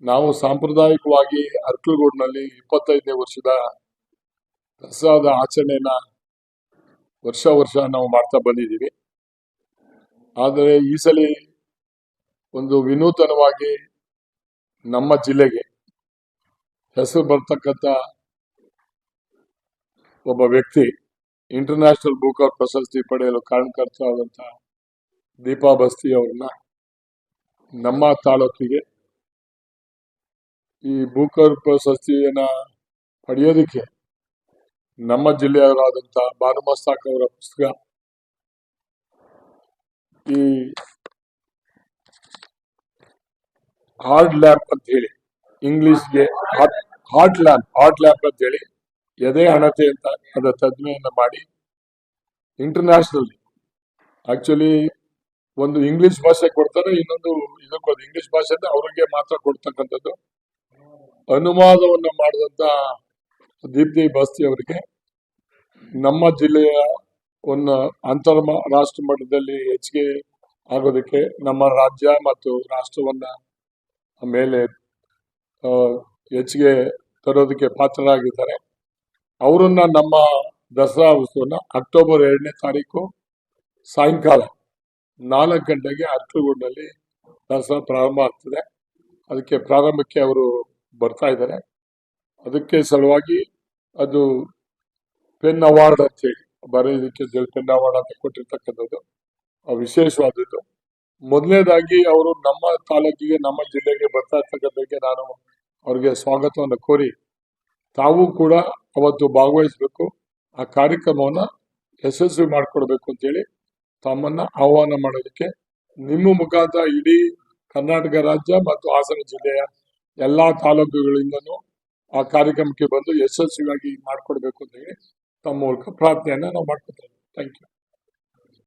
ನಾವು ಸಾಂಪ್ರದಾಯಿಕವಾಗಿ ಅರ್ಕಲಗೂಡಿನಲ್ಲಿ 25ನೇ ವರ್ಷದ ದಸರಾದ ಆಚರಣೆಯನ್ನ ವರ್ಷ ನಾವು ಮಾಡ್ತಾ ಬಂದಿದ್ದೀವಿ. ಆದರೆ ಈ ಸಲ ಒಂದು ವಿನೂತನವಾಗಿ ನಮ್ಮ ಜಿಲ್ಲೆಗೆ ಹೆಸರು ಬರ್ತಕ್ಕಂಥ ಒಬ್ಬ ವ್ಯಕ್ತಿ ಇಂಟರ್ನ್ಯಾಷನಲ್ ಬೂಕರ್ ಪ್ರಶಸ್ತಿ ಪಡೆಯಲು ಕಾರಣಕರ್ತರಾದಂತಹ ದೀಪಾ ಬಸ್ತಿ ಅವರನ್ನ ನಮ್ಮ ತಾಲೂಕಿಗೆ ಈ ಬೂಕರ್ ಪ್ರಶಸ್ತಿಯನ್ನ ಪಡೆಯೋದಕ್ಕೆ ನಮ್ಮ ಜಿಲ್ಲೆಯವರಾದಂತಹ ಭಾನುಮಸ್ತಾಕ್ ಅವರ ಪುಸ್ತಕ ಈ ಹಾರ್ಡ್ ಲ್ಯಾಂಪ್ ಅಂತ ಹೇಳಿ ಇಂಗ್ಲಿಷ್ಗೆ ಹಾರ್ಟ್ ಲ್ಯಾಂಪ್ ಅಂತ ಹೇಳಿ ಎದೆ ಹಣತೆ ಅಂತ ಅದರ ತಜ್ಞೆಯನ್ನ ಮಾಡಿ ಇಂಟರ್ನ್ಯಾಷನಲ್ ಆಕ್ಚುಲಿ ಒಂದು ಇಂಗ್ಲಿಷ್ ಭಾಷೆ ಕೊಡ್ತಾರೆ, ಇನ್ನೊಂದು ಇದಕ್ಕೊಂದು ಇಂಗ್ಲಿಷ್ ಭಾಷೆ ಅವ್ರಿಗೆ ಮಾತ್ರ ಕೊಡ್ತಕ್ಕಂಥದ್ದು. ಅನುವಾದವನ್ನ ಮಾಡಿದಂತ ದೀಪ್ತಿ ಬಸ್ತಿ ಅವರಿಗೆ ನಮ್ಮ ಜಿಲ್ಲೆಯ ಒಂದು ರಾಷ್ಟ್ರ ಮಟ್ಟದಲ್ಲಿ ಹೆಚ್ಚಿಗೆ ಆಗೋದಕ್ಕೆ ನಮ್ಮ ರಾಜ್ಯ ಮತ್ತು ರಾಷ್ಟ್ರವನ್ನ ಮೇಲೆ ಹೆಚ್ಚಿಗೆ ತರೋದಕ್ಕೆ ಪಾತ್ರರಾಗಿದ್ದಾರೆ. ಅವರನ್ನ ನಮ್ಮ ದಸರಾ ಉತ್ಸವನ ಅಕ್ಟೋಬರ್ 2ನೇ ತಾರೀಕು ಸಾಯಂಕಾಲ 4 ಗಂಟೆಗೆ ಅರ್ಕಲಗೂಡಿನಲ್ಲಿ ದಸರಾ ಪ್ರಾರಂಭ ಆಗ್ತದೆ. ಅದಕ್ಕೆ ಪ್ರಾರಂಭಕ್ಕೆ ಅವರು ಬರ್ತಾ ಇದ್ದಾರೆ. ಅದಕ್ಕೆ ಸಲುವಾಗಿ ಅದು ಪೆನ್ ಅವಾರ್ಡ್ ಅಂತ ಹೇಳಿ ಬರೆಯೋದಕ್ಕೆ ಪೆನ್ ಅವಾರ್ಡ್ ಅಂತ ಕೊಟ್ಟಿರ್ತಕ್ಕಂಥದ್ದು ವಿಶೇಷವಾದದ್ದು. ಮೊದಲನೇದಾಗಿ ಅವರು ನಮ್ಮ ತಾಲೂಕಿಗೆ ನಮ್ಮ ಜಿಲ್ಲೆಗೆ ಬರ್ತಾ ಇರ್ತಕ್ಕಂಥಕ್ಕೆ ನಾನು ಅವ್ರಿಗೆ ಸ್ವಾಗತವನ್ನು ಕೋರಿ ತಾವು ಕೂಡ ಅವತ್ತು ಭಾಗವಹಿಸಬೇಕು, ಆ ಕಾರ್ಯಕ್ರಮವನ್ನ ಯಶಸ್ವಿ ಮಾಡಿಕೊಡ್ಬೇಕು ಅಂತೇಳಿ ತಮ್ಮನ್ನ ಆಹ್ವಾನ ಮಾಡೋದಕ್ಕೆ ನಿಮ್ಮ ಮುಖಾಂತರ ಇಡೀ ಕರ್ನಾಟಕ ರಾಜ್ಯ ಮತ್ತು ಹಾಸನ ಜಿಲ್ಲೆಯ ಎಲ್ಲಾ ತಾಲೂಕುಗಳಿಂದನೂ ಆ ಕಾರ್ಯಕ್ರಮಕ್ಕೆ ಬಂದು ಯಶಸ್ವಿಯಾಗಿ ಮಾಡಿಕೊಡ್ಬೇಕು ಅಂತ ಹೇಳಿ ತಮ್ಮ ಮೂಲಕ ಪ್ರಾರ್ಥನೆಯನ್ನ ನಾವು ಮಾಡ್ಕೊತೇವೆ. Thank you.